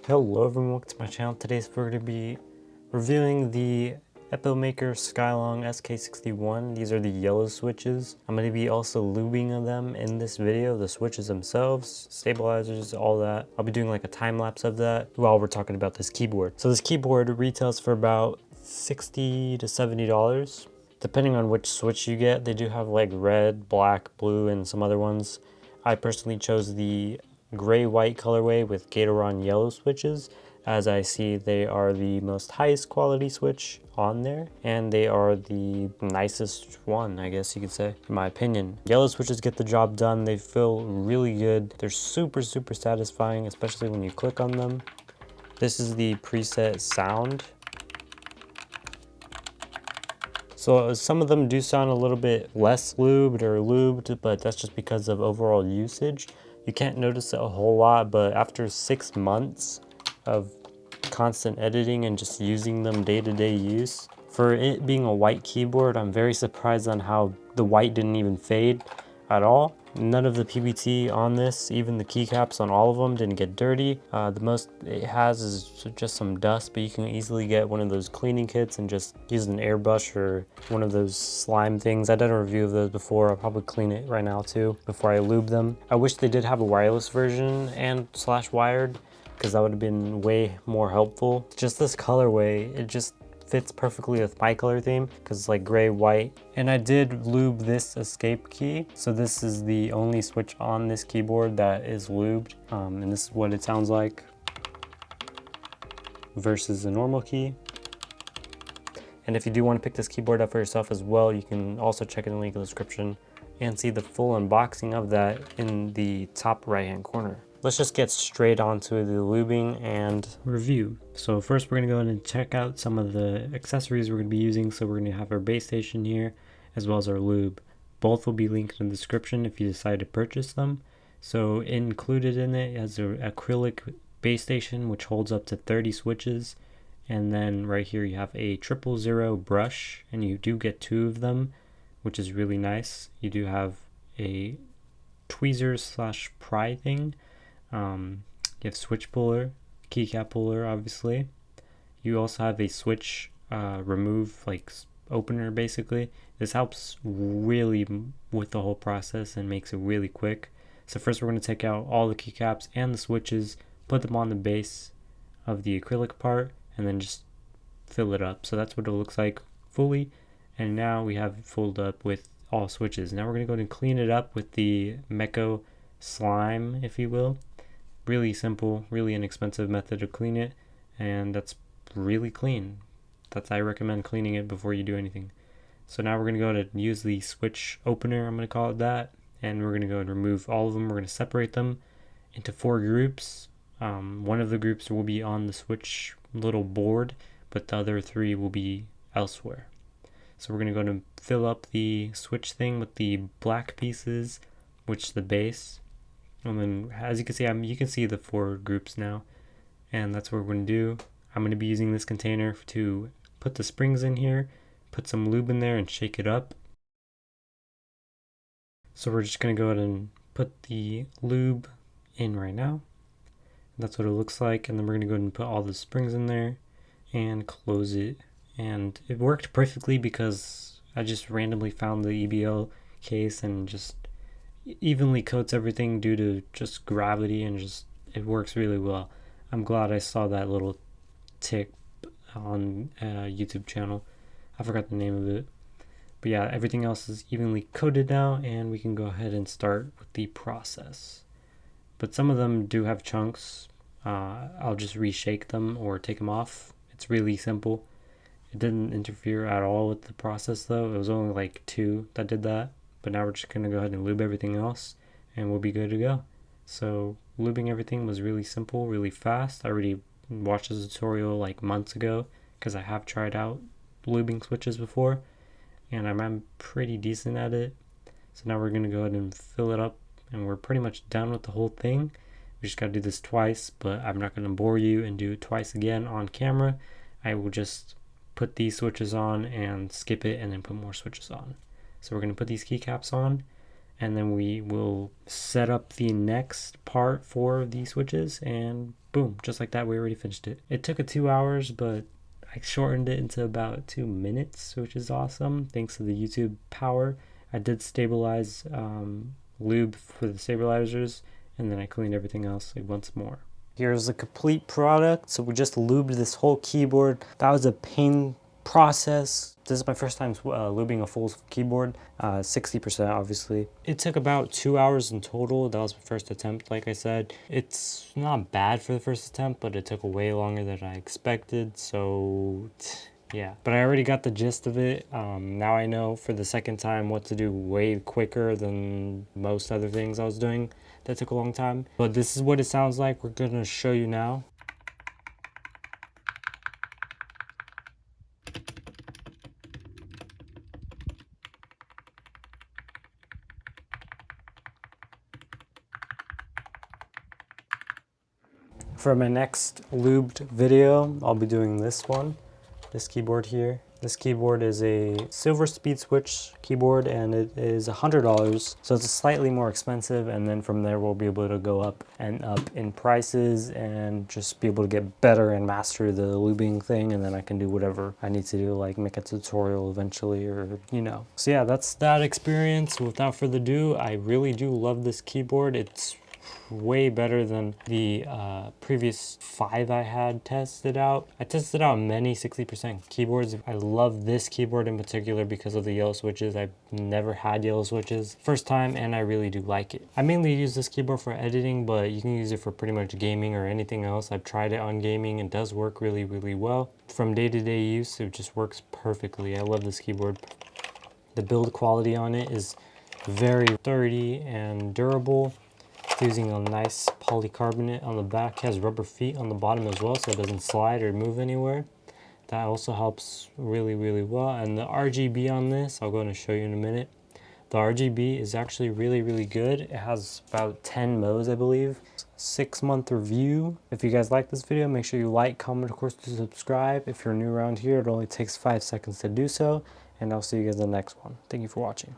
Hello everyone, welcome to my channel. Today we're going to be reviewing the Epomaker Skyloong SK61. These are the yellow switches. I'm going to be also lubing them in this video, the switches themselves, stabilizers, all that. I'll be doing like a time lapse of that while we're talking about this keyboard. So this keyboard retails for about $60 to $70. Depending on which switch you get, they do have like red, black, blue, and some other ones. I personally chose the gray-white colorway with Gateron yellow switches, as I see they are the most highest quality switch on there, and they are the nicest one, I guess you could say, in my opinion. Yellow switches get the job done. They feel really good. They're super satisfying, especially when you click on them. This is the preset sound. So some of them do sound a little bit less lubed, but that's just because of overall usage. You can't notice it a whole lot, but after 6 months of constant editing and just using them day-to-day use, for it being a white keyboard, I'm very surprised on how the white didn't even fade at all. None of the PBT on this, even the keycaps on all of them, didn't get dirty. The most it has is just some dust, but you can easily get one of those cleaning kits and just use an airbrush or one of those slime things. I did a review of those before. I'll probably clean it right now too before I lube them. I wish they did have a wireless version and / wired, because that would have been way more helpful. Just this colorway, it just fits perfectly with my color theme because it's like gray, white. And I did lube this escape key. So this is the only switch on this keyboard that is lubed. And this is what it sounds like versus a normal key. And if you do want to pick this keyboard up for yourself as well, you can also check in the link in the description and see the full unboxing of that in the top right hand corner. Let's just get straight onto the lubing and review. So first we're going to go ahead and check out some of the accessories we're going to be using. So we're going to have our base station here as well as our lube. Both will be linked in the description if you decide to purchase them. So included in it is an acrylic base station which holds up to 30 switches. And then right here you have a 000 brush, and you do get 2 of them, which is really nice. You do have a tweezers / pry thing. You have switch puller, keycap puller, obviously. You also have a switch remove, like opener basically. This helps really with the whole process and makes it really quick. So first we're going to take out all the keycaps and the switches, put them on the base of the acrylic part, and then just fill it up. So that's what it looks like fully. And now we have it filled up with all switches. Now we're going to go ahead and clean it up with the mecha slime, if you will. Really simple, really inexpensive method to clean it, and that's really clean. I recommend cleaning it before you do anything. So now we're going to go to use the switch opener, I'm going to call it that, and we're going to go and remove all of them. We're going to separate them into 4 groups. One of the groups will be on the switch little board, but the other 3 will be elsewhere. So we're going to go and fill up the switch thing with the black pieces, which is the base. And then as you can see, you can see the 4 groups now, and that's what we're going to do. I'm going to be using this container to put the springs in here, put some lube in there, and shake it up. So we're just going to go ahead and put the lube in right now. That's what it looks like, and then we're going to go ahead and put all the springs in there and close it. And it worked perfectly because I just randomly found the EBL case and just evenly coats everything due to just gravity, and just it works really well. I'm glad I saw that little tip on a YouTube channel. I forgot the name of it, but yeah, everything else is evenly coated now, and we can go ahead and start with the process. But some of them do have chunks. I'll just reshake them or take them off. It's really simple. It didn't interfere at all with the process though. It was only like 2 that did that. But now we're just going to go ahead and lube everything else, and we'll be good to go. So lubing everything was really simple, really fast. I already watched the tutorial like months ago because I have tried out lubing switches before, and I'm pretty decent at it. So now we're going to go ahead and fill it up, and we're pretty much done with the whole thing. We just got to do this twice, but I'm not going to bore you and do it twice again on camera. I will just put these switches on and skip it and then put more switches on. So we're going to put these keycaps on, and then we will set up the next part for the switches, and boom, just like that, we already finished it. It took 2 hours, but I shortened it into about 2 minutes, which is awesome thanks to the YouTube power. I did stabilize lube for the stabilizers, and then I cleaned everything else like once more. Here's the complete product. So we just lubed this whole keyboard. That was a pain process. This is my first time lubing a full keyboard, 60% obviously. It took about 2 hours in total. That was my first attempt, like I said. It's not bad for the first attempt, but it took way longer than I expected, so yeah. But I already got the gist of it. Now I know for the second time what to do way quicker than most other things I was doing that took a long time. But this is what it sounds like. We're gonna show you now. For my next lubed video, I'll be doing this one, this keyboard here. This keyboard is a silver speed switch keyboard, and it is $100, so it's slightly more expensive, and then from there we'll be able to go up and up in prices and just be able to get better and master the lubing thing, and then I can do whatever I need to do, like make a tutorial eventually, or you know. So yeah, that's that experience. Without further ado, I really do love this keyboard. It's way better than the previous 5 I had tested out. I tested out many 60% keyboards. I love this keyboard in particular because of the yellow switches. I've never had yellow switches. First time, and I really do like it. I mainly use this keyboard for editing, but you can use it for pretty much gaming or anything else. I've tried it on gaming. It does work really, really well. From day-to-day use, it just works perfectly. I love this keyboard. The build quality on it is very sturdy and durable. Using a nice polycarbonate on the back. It has rubber feet on the bottom as well, so it doesn't slide or move anywhere. That also helps really, really well. And the RGB on this, I'll go and show you in a minute. The RGB is actually really, really good. It has about 10 modes, I believe. 6-month review. If you guys like this video, make sure you like, comment, of course, to subscribe. If you're new around here, it only takes 5 seconds to do so. And I'll see you guys in the next one. Thank you for watching.